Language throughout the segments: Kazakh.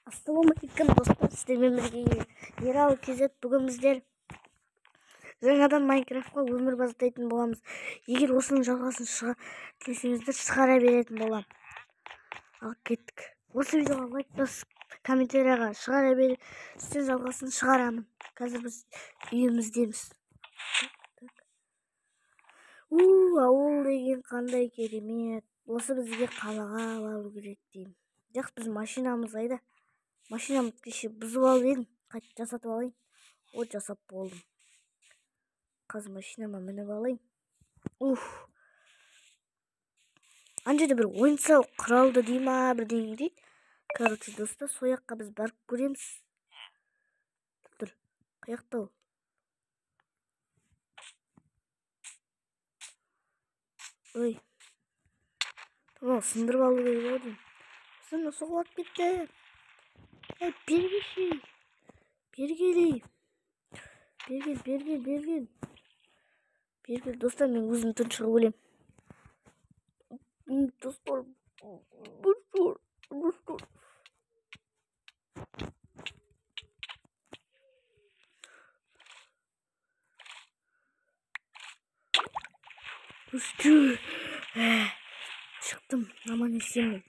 Assalamualaikum dostlar, sizlerмен birге Ералы KZ. Бүгін біздер жаңадан Майнкрафтқа өмір бастайтын боламыз. Егер осының жалғасын тілесеңіздер шығара беретін болам. Ал кеттік. Осы видеоға лайк басып, комментарияға шығара берсең жалғасын шығарамын. Қазір біз үйіміздеміз. Ауыл деген қандай керемет. Осы бізге қалаға алу керек деймін. Жақсы, біз машинамыз қайда? Машинамды кеше бұзып алып едім, қайтып жасатып алайын. Жасап болдым. Қазір машинама мініп алайын. Ана жерде бір ойын-сауық құралды дей ма, бірдеңе дейді. Короче, достар, сояққа біз барып көреміз. Тұр, қаяқта ол? Ой, tamam, сындырып алу керек деймін. Сынды соғылып кетті. Бергеші. Бергелей. Бергел. Достар, мен өзім тұншығып өлем. Достар. Шықтым, аман есенмін.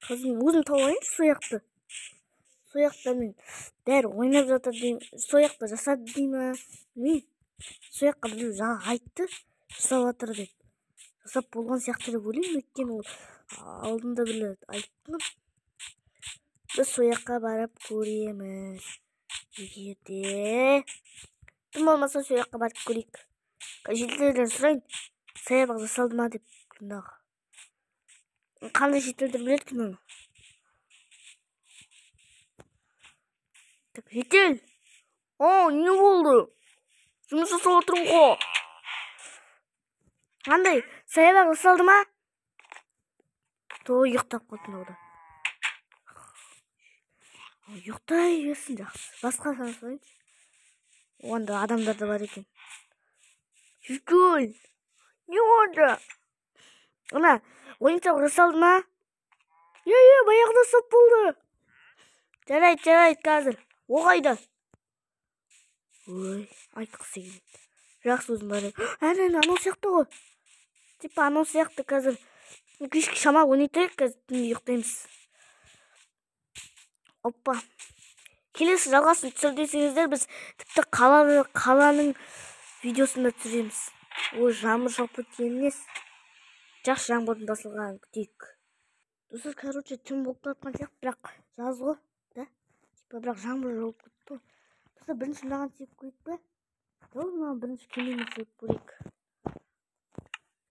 Қазір өзім тауайыншы сояқты. Сояқта мен бәрі ойнап жатыр деймін. Сояқта жасады деймін. Сояққа біреу жаңа айтты, жасап жатыр деп. Жасап болған сияқты деп ойлаймын, өйткені ол алдында біле айттым. Біз сояққа барып көреміз. Егерде тым болмаса сояққа барып көрейік. Жетелдерден сұрайын, саябақ жасалды ма деп. Қандай жетелдер біледі екен оны? Жетел! Не болды? Жұмыс жасап отырмын ғой. Қандай? Саябақ жасалды ма? Той ұйықтап қалдым ода. Ұйықтай берсін, жақсы. Басқа сұрайыншы. Онда адамдар да бар екен. Жетел! Не болды? Ана, ойын-сауық жасалды ма? Баяғыда жасап болды. Жарайды, қазір. Оғайда. Айтқысы келеді. Жақсы, өзім бар еді. Анау сияқты ғой. Типа анау сияқты қазір. Кешкі шама ойнайтайық, қазір түнде ұйықтаймыз. Оппа. Келесі жалғасын түсір десеңіздер, біз тіпті қаланың видеосында түсіреміз. Жаңбыр жауып кеткенінес. Жақсы, жаңбырдың басылғанын күтейік. Достар, короче, түн болып жатқан сияқты, бірақ жаз ғой, да? Типа, бірақ жаңбыр жауып кетті. Достар, бірінші мынаған тиіп көрейік бе? Давай, мынаған бірінші кемені тиіп көрейік.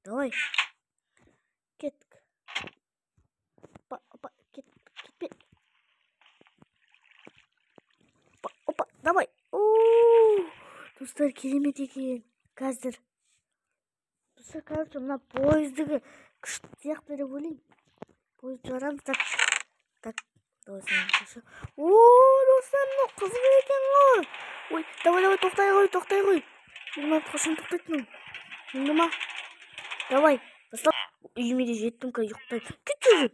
Давай. Кеттік. Кетпе. Опа, давай. Достар, керемет екен. Қазір. Достар, короче, мына поездігі күшті сияқты деп ойлаймын. Поезд жарамыз. Так, давай сәлем. Достар, мына қызық екен ғой. Давай, тоқтай ғой. Бұны қашан тоқтайтын? Енді ма? Давай, достар. Үйіме де жеттім, ұйықтайды. Кетті.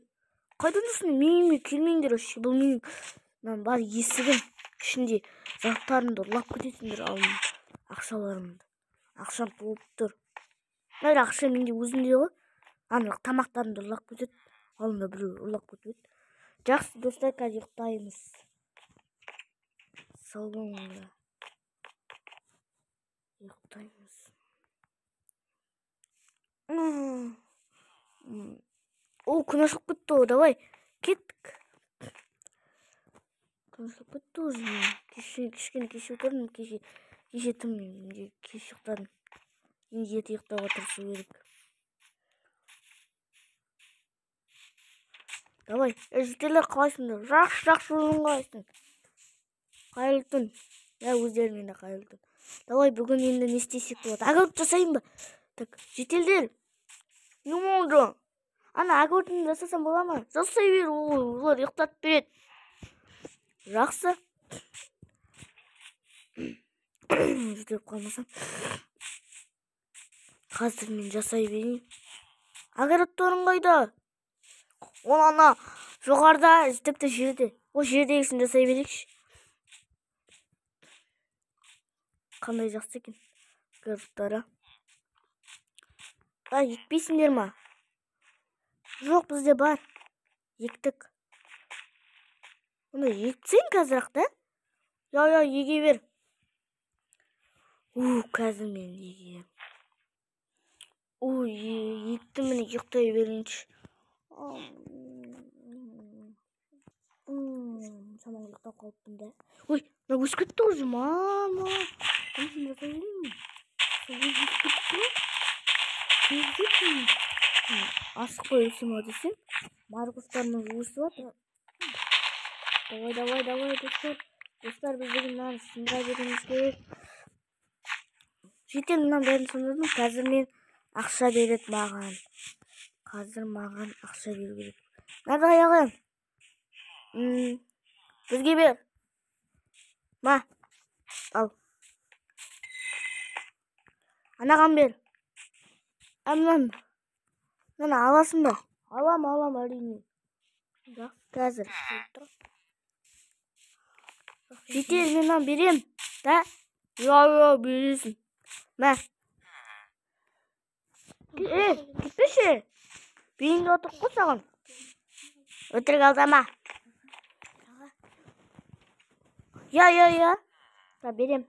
Қайдан жүрсің? Меніме келмеңдер. Бұл менің бар есігім. Ішінде заттарымды ұрлап кетесіңдер, алым ақшаларымды. Ақшам толып тұр. Ақша менде өзімде ғой. Тамақтарымды ұрлап кетеді. Алында біреу ұрлап кетеді. Жақсы, достар, қазір ұйықтаймыз. Сау болыңыздар. Ұйықтаймыз. Күн ашылып кетті. Давай, кеттік. Күн ашылып кетті уже. Кішкене кеше отырдым. Кеше тым кеше ұйықтадым. Енді ерте ұйықтауға тырысу керек. Давай, жетелер қалайсыңдар? Жақсы өзің қалайсың? Қайырлы түн. Өздеріңмен де қайырлы түн. Давай, бүгін енді не істесек болады? Огород жасайын ба? Так, жетелдер. Не болды? Ана огородын жасасам бола ма? Жасай бер, олар ұйықтатып береді. Жақсы. Жетеліп қалмасам. Қазір мен жасай берейін. Огородтарың қайда? Ана Жоғарда тіпті жерде. О жердегісін жасай берейікші. Қандай жақсы екен. Графтары. Екпейсіңдер ма? Жоқ, бізде бар. Ектік. Оны ектсең қазір-ақ та? Я, еге бер. Қазір мен еге. Екті мені ұйықтай берейінші. Саман ұйықтап қалыппын да. Ой, мына өсіп кетті уже, мама. Қымсын жасай берейін. Өсіп кетті. Асықпай өсім ау десем. Маркустарымыз өсіп атыр. Давай, достар. Достар, біз бүгін мынаны сындыра беруіміз керек. Жетен мынаны бәрін сындырдым. Қазір мен ақша береді маған. Қазір маған ақша беру керек. Нәрді аяғым? Бізге бер. Ма? Ал. Анаған бер. Мынаны аласың ба? Алам, әрине. Қазір. Жетер, мен мынаны берем. Да? Я, бересің. Мә. Кетпеші. Бейінді отық қой саған. Өтірік алдама. Я. Да, берем.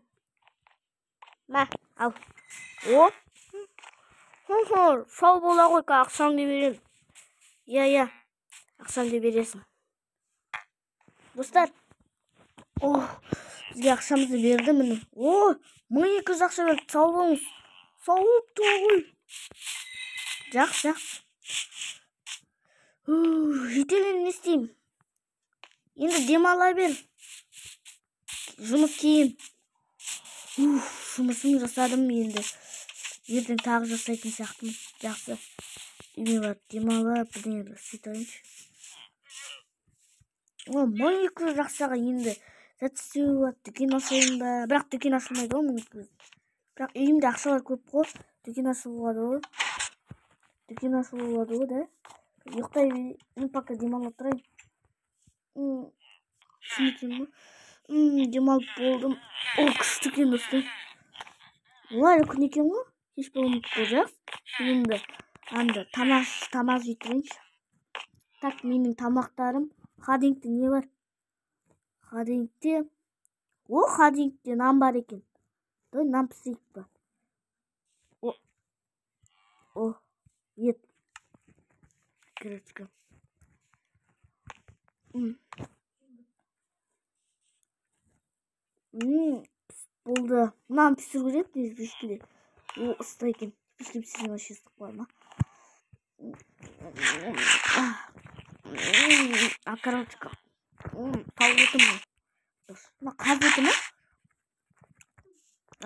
Мә, ал. О. Сау бола қой, ақшаңды берем. Я. Ақшаңды бересің. Достар. Бізге ақшамызды берді міне. 1200 ақша берді. Сау болыңыз. Сау болып тұр ғой. Жақсы. Жетелен не істеймін? Енді демала бер. Жұмыс кейін. Жұмысын жасадым енді. Ертең тағы жасайтын сияқтымын. Жақсы. Үйме бар. Демала бірдеңе істетейінші. 1200 ақшаға енді зат істеу болады. Дүкен ашайын ба? Бірақ дүкен ашылмайды ғой 1200. Бірақ үйімде ақшалар көп қой. Дүкен ашылады ғой. Да? Ұйықтай мен пока демалып тұрайын. Түсінекен ба? Демалып болдым. Күшті екен достар. Олай күн екен ғой. Кеш болмайды ғой, жақсы. Енді тамақ жейтерейінші. Так, менің тамақтарым. Хадингте не бар? Хадингте нан бар екен. Нан пісейік ба? Ет. Гречка. Болды. Нан пісіру керек дейіз бішкеде. Ұста екен. Бішке пісірген вообще ыстық бар ма? Короче, тауық еті ма? Мына қаз еті ма?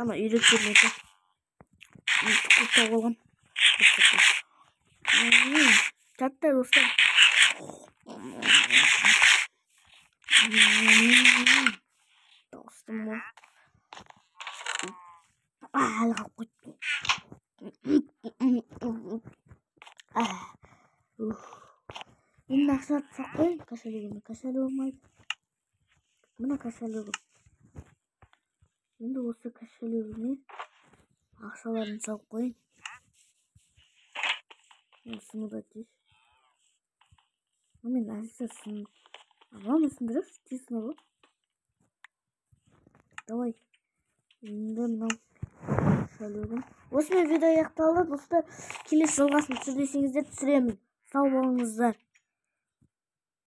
Ама үйректерін еті. Тұқып тауық алған. Тәтті достар. Достым ғой. Әлі қалып қойды. Енді ақша атсақ қойын кошелегіме. Кошелек болмайды. Мына кошелегім. Енді осы кошелегіме ақшаларын салып қойын. Сыны да тез. Мен әзір сыны. Мама сындырып, тез сыны ғой. Давай. Енді мынау кошелегім. Осымен видео аяқталды достар. Келесі жалғасын түсір десеңіздер түсіремін. Сау болыңыздар.